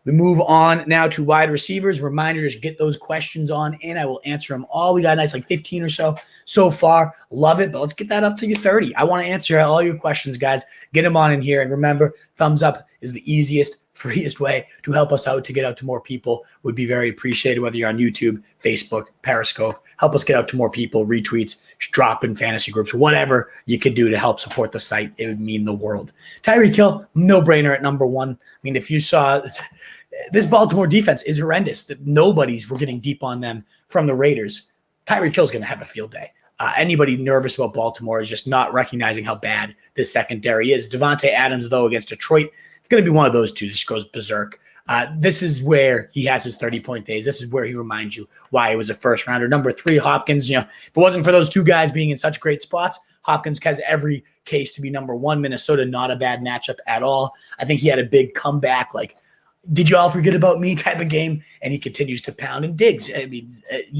We move on now to wide receivers. Reminder, just get those questions on in. I will answer them all. We got a nice 15 or so far. Love it, but let's get that up to your 30. I want to answer all your questions, guys. Get them on in here. And remember, thumbs up is the easiest, freest way to help us out, to get out to more people. Would be very appreciated, whether you're on YouTube, Facebook, Periscope. Help us get out to more people, retweets, drop in fantasy groups, whatever you could do to help support the site. It would mean the world. Tyreek Hill, no-brainer at number 1. I mean, if you saw – this Baltimore defense is horrendous. We're getting deep on them from the Raiders. Tyreek Hill's going to have a field day. Anybody nervous about Baltimore is just not recognizing how bad this secondary is. Davante Adams, though, against Detroit, it's going to be one of those two. Just goes berserk. This is where he has his 30-point days. This is where he reminds you why he was a first-rounder. Number 3, Hopkins. If it wasn't for those two guys being in such great spots, Hopkins has every case to be number 1. Minnesota, not a bad matchup at all. I think he had a big comeback, did you all forget about me type of game, and he continues to pound. And Diggs, I mean,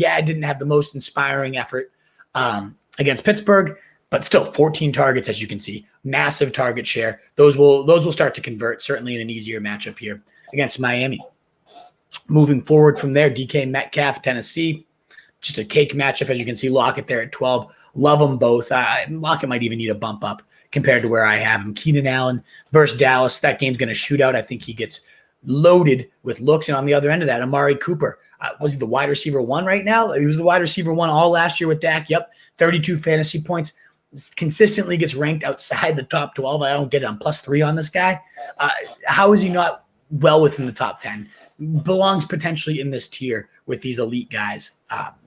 I didn't have the most inspiring effort against Pittsburgh, but still 14 targets, as you can see, massive target share. Those will start to convert, certainly in an easier matchup here against Miami. Moving forward from there, DK Metcalf, Tennessee, just a cake matchup, as you can see. Lockett there at 12. Love them both. Lockett might even need a bump up compared to where I have him. Keenan Allen versus Dallas. That game's going to shoot out. I think he gets loaded with looks. And on the other end of that, Amari Cooper. Was he the wide receiver 1 right now? He was the wide receiver 1 all last year with Dak. Yep, 32 fantasy points. Consistently gets ranked outside the top 12. I don't get it. I'm +3 on this guy. How is he not well within the top 10? Belongs potentially in this tier with these elite guys.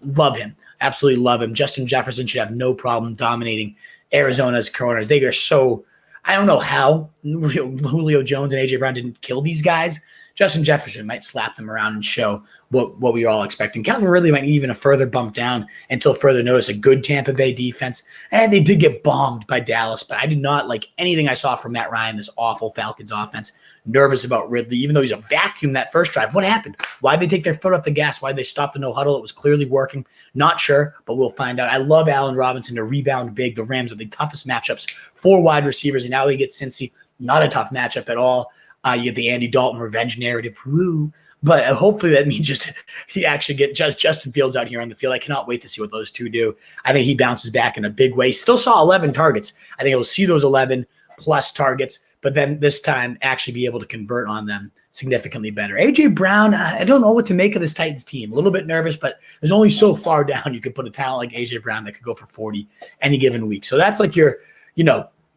Love him. Absolutely love him. Justin Jefferson should have no problem dominating Arizona's corners. They are so – I don't know how Julio Jones and A.J. Brown didn't kill these guys. Justin Jefferson might slap them around and show what we were all expecting. Calvin Ridley might need even a further bump down until further notice. A good Tampa Bay defense. And they did get bombed by Dallas, but I did not like anything I saw from Matt Ryan, this awful Falcons offense. Nervous about Ridley, even though he's a vacuum that first drive. What happened? Why'd they take their foot off the gas? Why'd they stop the no huddle? It was clearly working. Not sure, but we'll find out. I love Allen Robinson to rebound big. The Rams are the toughest matchups for wide receivers, and now he gets Cincy. Not a tough matchup at all. You get the Andy Dalton revenge narrative. Woo. But hopefully that means just he actually get Justin Fields out here on the field. I cannot wait to see what those two do. I think he bounces back in a big way. Still saw 11 targets. I think he'll see those 11 plus targets, but then this time actually be able to convert on them significantly better. A.J. Brown, I don't know what to make of this Titans team. A little bit nervous, but there's only so far down you could put a talent like A.J. Brown that could go for 40 any given week. So that's like your,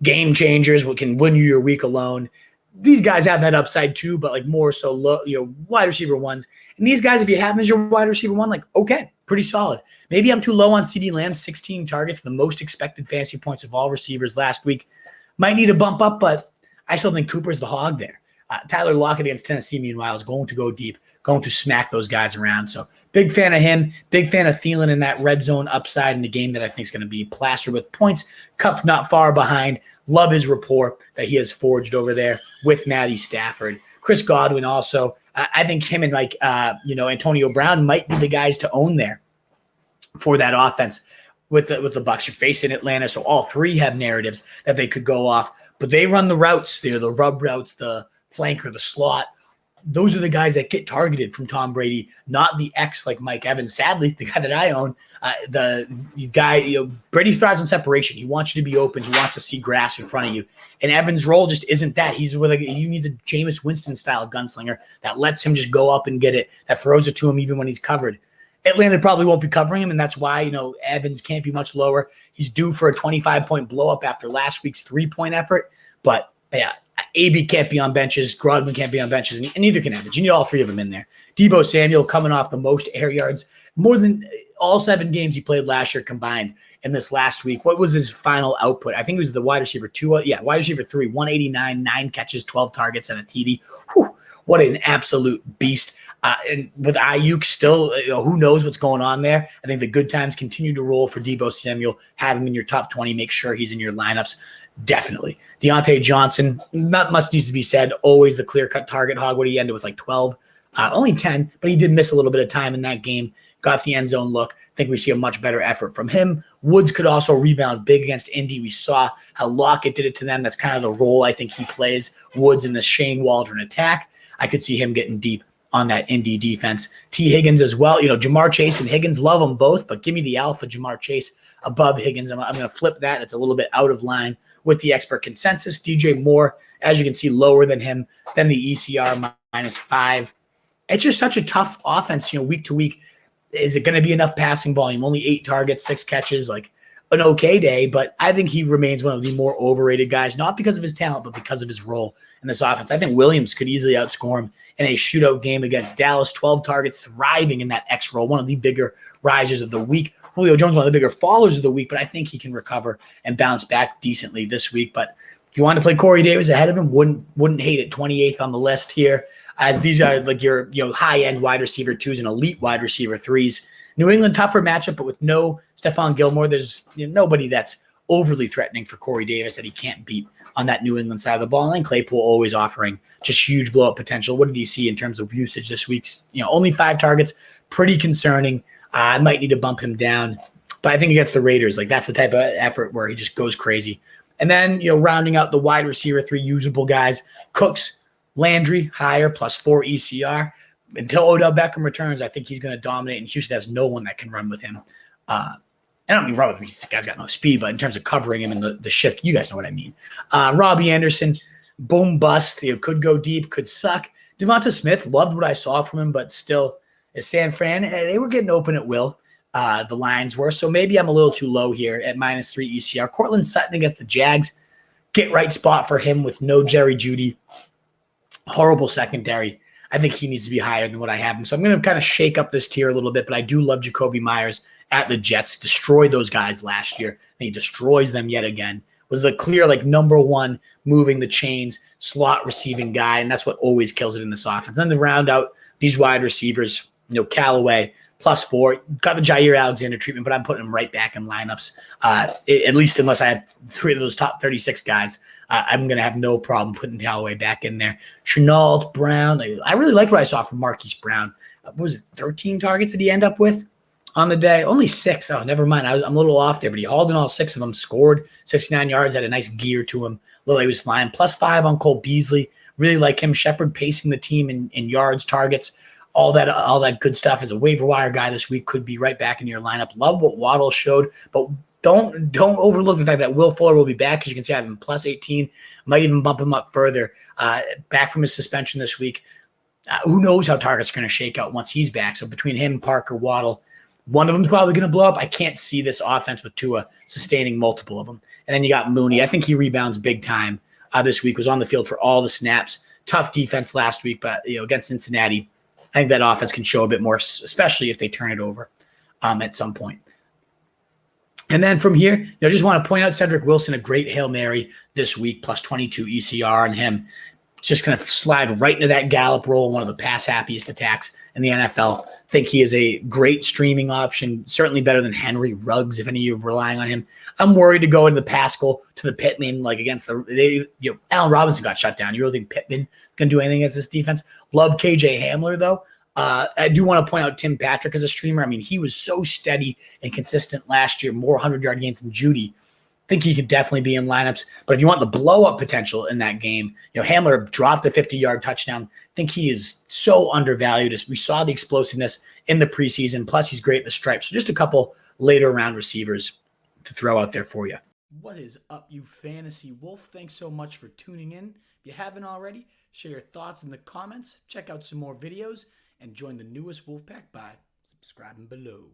game changers, what can win you your week alone. These guys have that upside too, but more so low, wide receiver 1s. And these guys, if you have them as your wide receiver 1, okay, pretty solid. Maybe I'm too low on CeeDee Lamb, 16 targets, the most expected fantasy points of all receivers last week. Might need a bump up, but I still think Cooper's the hog there. Tyler Lockett against Tennessee, meanwhile, is going to go deep, going to smack those guys around. So big fan of him, big fan of Thielen in that red zone upside in a game that I think is going to be plastered with points. Kupp not far behind. Love his rapport that he has forged over there with Matty Stafford. Chris Godwin also. I think him and Antonio Brown might be the guys to own there for that offense with the Bucs. You're facing Atlanta, so all three have narratives that they could go off, but they run the routes. They're the rub routes, the flanker, the slot. Those are the guys that get targeted from Tom Brady, not the X like Mike Evans. Sadly, the guy that I own, Brady thrives on separation. He wants you to be open. He wants to see grass in front of you. And Evans' role just isn't that. He needs a Jameis Winston-style gunslinger that lets him just go up and get it, that throws it to him even when he's covered. Atlanta probably won't be covering him, and that's why Evans can't be much lower. He's due for a 25-point blow-up after last week's 3-point effort. But, yeah, AB can't be on benches. Grodman can't be on benches, and neither can Evans. You need all three of them in there. Deebo Samuel coming off the most air yards, more than all 7 games he played last year combined in this last week. What was his final output? I think it was the wide receiver 2. Wide receiver 3, 189, 9 catches, 12 targets, and a TD. Whew, what an absolute beast. And with Ayuk still, who knows what's going on there. I think the good times continue to roll for Deebo Samuel. Have him in your top 20. Make sure he's in your lineups. Definitely. Deontay Johnson, not much needs to be said. Always the clear-cut target hog. What he ended with 12. Only 10, but he did miss a little bit of time in that game. Got the end zone look. I think we see a much better effort from him. Woods could also rebound big against Indy. We saw how Lockett did it to them. That's kind of the role I think he plays. Woods in the Shane Waldron attack. I could see him getting deep on that Indy defense. T. Higgins as well. Jamar Chase and Higgins, love them both, but give me the alpha Jamar Chase above Higgins. I'm going to flip that. It's a little bit out of line with the expert consensus. DJ Moore, as you can see, lower than him, than the ECR -5. It's just such a tough offense, week to week. Is it going to be enough passing volume? Only 8 targets, 6 catches, like an okay day, but I think he remains one of the more overrated guys, not because of his talent, but because of his role in this offense. I think Williams could easily outscore him in a shootout game against Dallas. 12 targets, thriving in that X role, one of the bigger risers of the week. Julio Jones, one of the bigger fallers of the week, but I think he can recover and bounce back decently this week. But if you want to play Corey Davis ahead of him, wouldn't hate it. 28th on the list here, as these are like your high-end wide receiver 2s and elite wide receiver 3s. New England, tougher matchup, but with no Stephon Gilmore, there's nobody that's overly threatening for Corey Davis that he can't beat on that New England side of the ball. And Claypool always offering just huge blow-up potential. What did he see in terms of usage this week? Only 5 targets, pretty concerning. I might need to bump him down, but I think against the Raiders, that's the type of effort where he just goes crazy. And then, rounding out the wide receiver 3 usable guys, Cooks, Landry, higher, +4 ECR. Until Odell Beckham returns, I think he's going to dominate, and Houston has no one that can run with him. I don't mean run with him. This guy's got no speed, but in terms of covering him in the shift, you guys know what I mean. Robbie Anderson, boom bust. Could go deep, could suck. Devonta Smith, loved what I saw from him, but still, San Fran, they were getting open at will. The lines were. So maybe I'm a little too low here at -3 ECR. Cortland Sutton against the Jags, get right spot for him with no Jerry Jeudy. Horrible secondary. I think he needs to be higher than what I have him. So I'm going to kind of shake up this tier a little bit, but I do love Jacoby Myers at the Jets. Destroyed those guys last year, and he destroys them yet again. Was the clear number 1 moving the chains, slot receiving guy, and that's what always kills it in this offense. And then to round out these wide receivers, Callaway, +4. Got the Jair Alexander treatment, but I'm putting him right back in lineups, at least unless I have 3 of those top 36 guys. I'm going to have no problem putting Callaway back in there. Chanal Brown. I really liked what I saw from Marquise Brown. What was it, 13 targets did he end up with on the day? Only 6. Oh, never mind. I'm a little off there, but he hauled in all 6 of them, scored 69 yards, had a nice gear to him. Lily was flying. +5 on Cole Beasley. Really like him. Shepard pacing the team in yards, targets, all that good stuff. As a waiver wire guy this week, could be right back in your lineup. Love what Waddle showed, but don't overlook the fact that Will Fuller will be back. As you can see, I have him +18. Might even bump him up further. Back from his suspension this week. Who knows how targets are going to shake out once he's back. So between him, Parker, Waddle, one of them is probably going to blow up. I can't see this offense with Tua sustaining multiple of them. And then you got Mooney. I think he rebounds big time this week. Was on the field for all the snaps. Tough defense last week, but against Cincinnati, I think that offense can show a bit more, especially if they turn it over at some point. And then from here, I just want to point out Cedric Wilson, a great Hail Mary this week, +22 ECR on him. Just going to slide right into that Gallup role, one of the pass happiest attacks in the NFL. Think he is a great streaming option, certainly better than Henry Ruggs, if any of you are relying on him. I'm worried to go into the Pascal to the Pittman, against Allen Robinson got shut down. You really think Pittman can do anything against this defense? Love KJ Hamler, though. I do want to point out Tim Patrick as a streamer. I mean, he was so steady and consistent last year, more 100-yard games than Jeudy. I think he could definitely be in lineups. But if you want the blow-up potential in that game, Hamler dropped a 50-yard touchdown. I think he is so undervalued. As we saw the explosiveness in the preseason. Plus, he's great at the stripes. So just a couple later-round receivers to throw out there for you. What is up, you fantasy wolf? Thanks so much for tuning in. If you haven't already, share your thoughts in the comments. Check out some more videos. And join the newest Wolfpack by subscribing below.